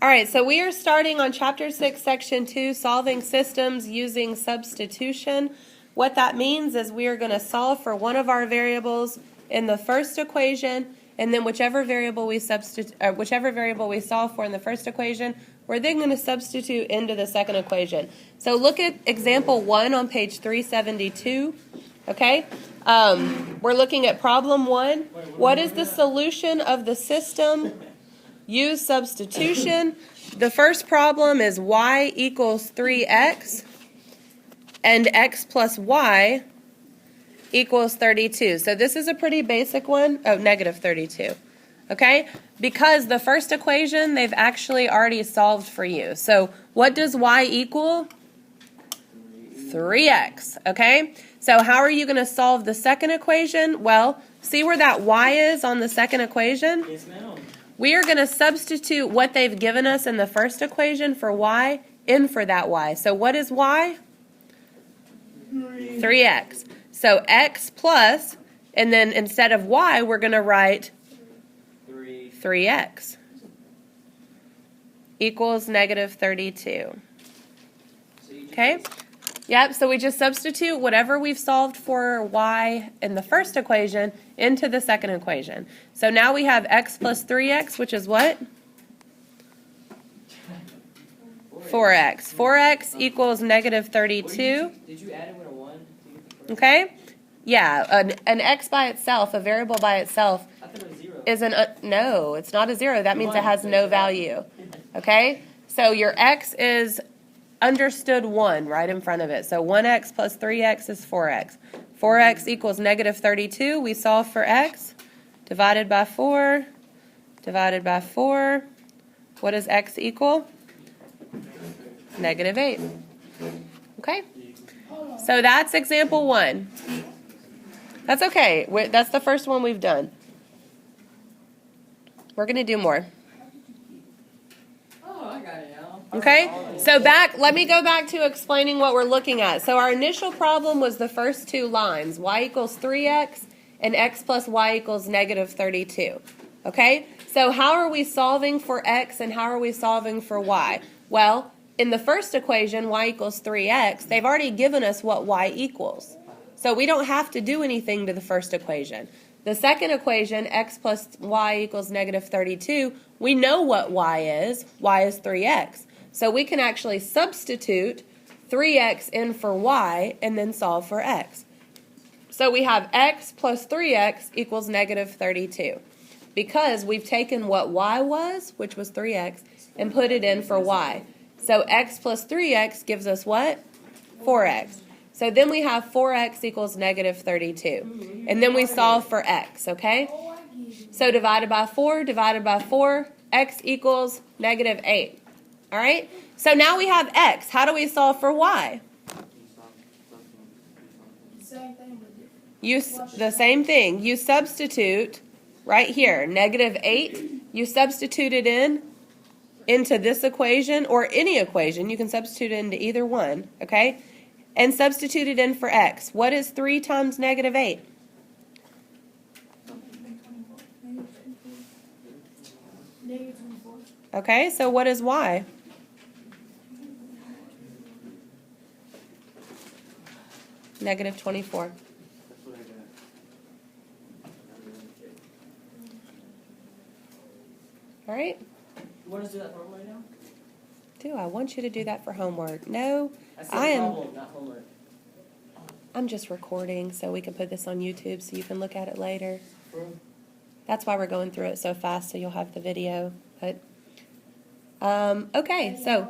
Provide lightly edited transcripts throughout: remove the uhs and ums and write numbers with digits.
All right, so we are starting on Chapter 6, Section 2, Solving Systems Using Substitution. What that means is we are going to solve for one of our variables in the first equation, and then whichever variable we solve for in the first equation, we're then going to substitute into the second equation. So look at example 1 on page 372. Okay? We're looking at problem 1. What is the solution of the system? Use substitution. The first problem is y equals 3x and x plus y equals 32. So this is a pretty basic one. Oh, negative 32. Okay? Because the first equation, they've actually already solved for you. So what does y equal? 3x. Okay? So how are you going to solve the second equation? Well, see where that y is on the second equation? Yes, ma'am. We are going to substitute what they've given us in the first equation for y in for that y. So what is y? 3x. So x plus, and then instead of y, we're going to write 3x equals negative 32. Okay? Yep, so we just substitute whatever we've solved for y in the first equation into the second equation. So now we have x plus 3x, which is what? 4x. 4x equals negative 32. Did you add it with a 1? Okay? Yeah, an x by itself, a variable by itself, I thought it was 0. is no, it's not a 0. That means it has no value. Okay? So your x is understood 1 right in front of it. So 1x plus 3x is 4x. 4x equals negative 32. We solve for x. Divided by 4. Divided by 4. What does x equal? Negative 8. Okay? So that's example 1. That's okay. That's the first one we've done. We're going to do more. Oh, I got it now. Okay, so let me go back to explaining what we're looking at. So our initial problem was the first two lines, y equals 3x and x plus y equals negative 32. Okay, so how are we solving for x and how are we solving for y? Well, in the first equation, y equals 3x, they've already given us what y equals. So we don't have to do anything to the first equation. The second equation, x plus y equals negative 32, we know what y is. Y is 3x. So we can actually substitute 3x in for y and then solve for x. So we have x plus 3x equals negative 32 because we've taken what y was, which was 3x, and put it in for y. So x plus 3x gives us what? 4x. So then we have 4x equals negative 32. And then we solve for x, okay? So divided by 4, x equals negative 8. All right? So now we have x. How do we solve for y? The same thing. You substitute right here, negative 8. You substitute it into this equation or any equation. You can substitute it into either one, okay? And substitute it in for x. What is 3 times negative 8? Okay, so what is y? Negative 24. All right? You want us to do that for homework now? Do I want you to do that for homework? No, I am. Problem, not homework. I'm just recording so we can put this on YouTube so you can look at it later. That's why we're going through it so fast so you'll have the video. But okay, so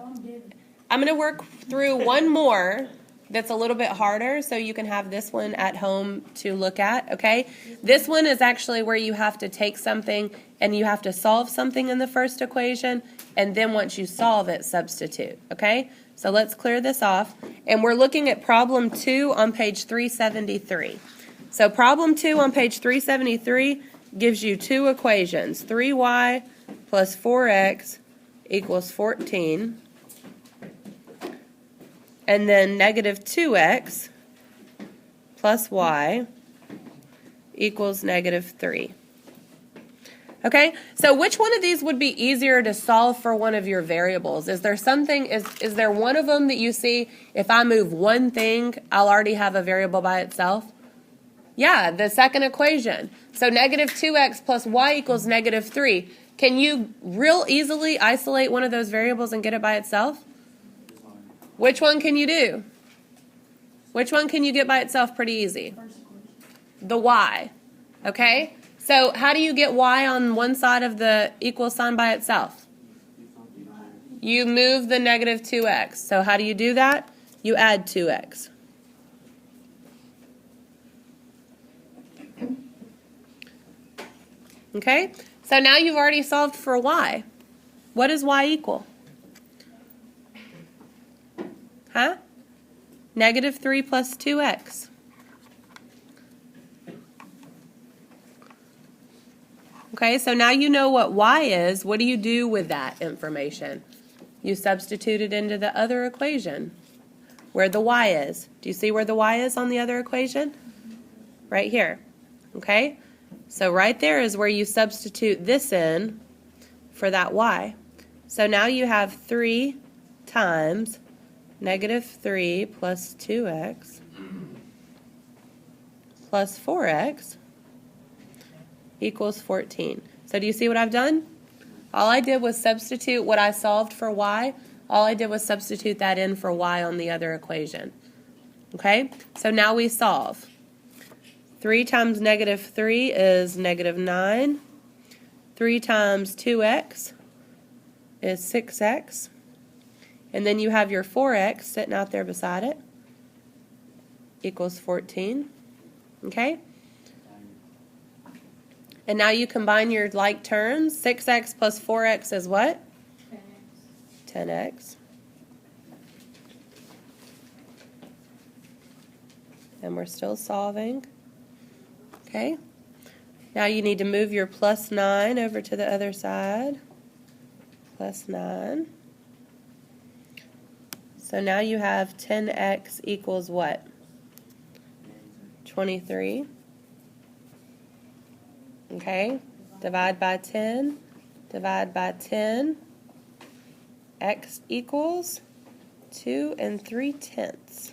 I'm going to work through one more that's a little bit harder so you can have this one at home to look at, okay? This one is actually where you have to take something and you have to solve something in the first equation, and then once you solve it, substitute, okay? So let's clear this off. And we're looking at problem 2 on page 373. So problem 2 on page 373 gives you two equations, 3y plus 4x equals 14. And then negative 2x plus y equals negative 3. Okay, so which one of these would be easier to solve for one of your variables? Is there something, is there one of them that you see, if I move one thing, I'll already have a variable by itself? Yeah, the second equation. So negative 2x plus y equals negative 3. Can you real easily isolate one of those variables and get it by itself? Which one can you do? Which one can you get by itself pretty easy? The y. Okay? So how do you get y on one side of the equal sign by itself? You move the negative 2x. So how do you do that? You add 2x. Okay? So now you've already solved for y. What does y equal? Huh? Negative 3 plus 2x. Okay, so now you know what y is. What do you do with that information? You substitute it into the other equation, where the y is. Do you see where the y is on the other equation? Right here. Okay? So right there is where you substitute this in for that y. So now you have 3 times negative 3 plus 2x plus 4x equals 14. So do you see what I've done? All I did was substitute what I solved for y. All I did was substitute that in for y on the other equation. Okay? So now we solve. 3 times negative 3 is negative 9. 3 times 2x is 6x. And then you have your 4x sitting out there beside it. Equals 14. Okay? And now you combine your like terms. 6x plus 4x is what? 10x. And we're still solving. Okay? Now you need to move your plus 9 over to the other side. Plus 9. So now you have 10x equals what? 23. Okay, divide by 10, divide by 10, x equals 2 3/10.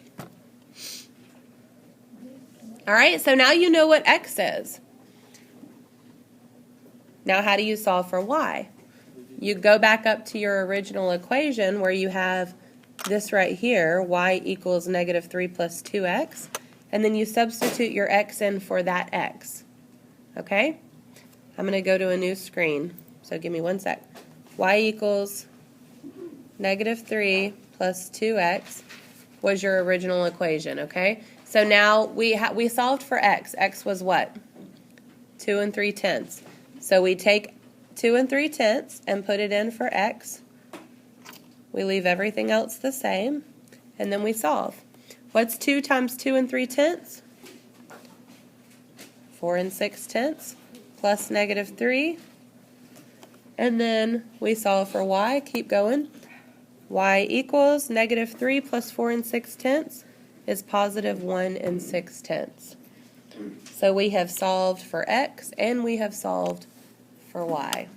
All right, so now you know what x is. Now how do you solve for y? You go back up to your original equation where you have this right here, y equals negative 3 plus 2x, and then you substitute your x in for that x. Okay? I'm going to go to a new screen, so give me 1 sec. Y equals negative 3 plus 2x was your original equation, okay? So now we solved for x. X was what? 2 3/10. So we take 2 3/10 and put it in for x. We leave everything else the same, and then we solve. What's 2 times 2 3/10? 4 6/10. Plus negative 3, and then we solve for y. Keep going. Y equals negative 3 plus 4 6/10 is positive 1 6/10. So we have solved for x and we have solved for y.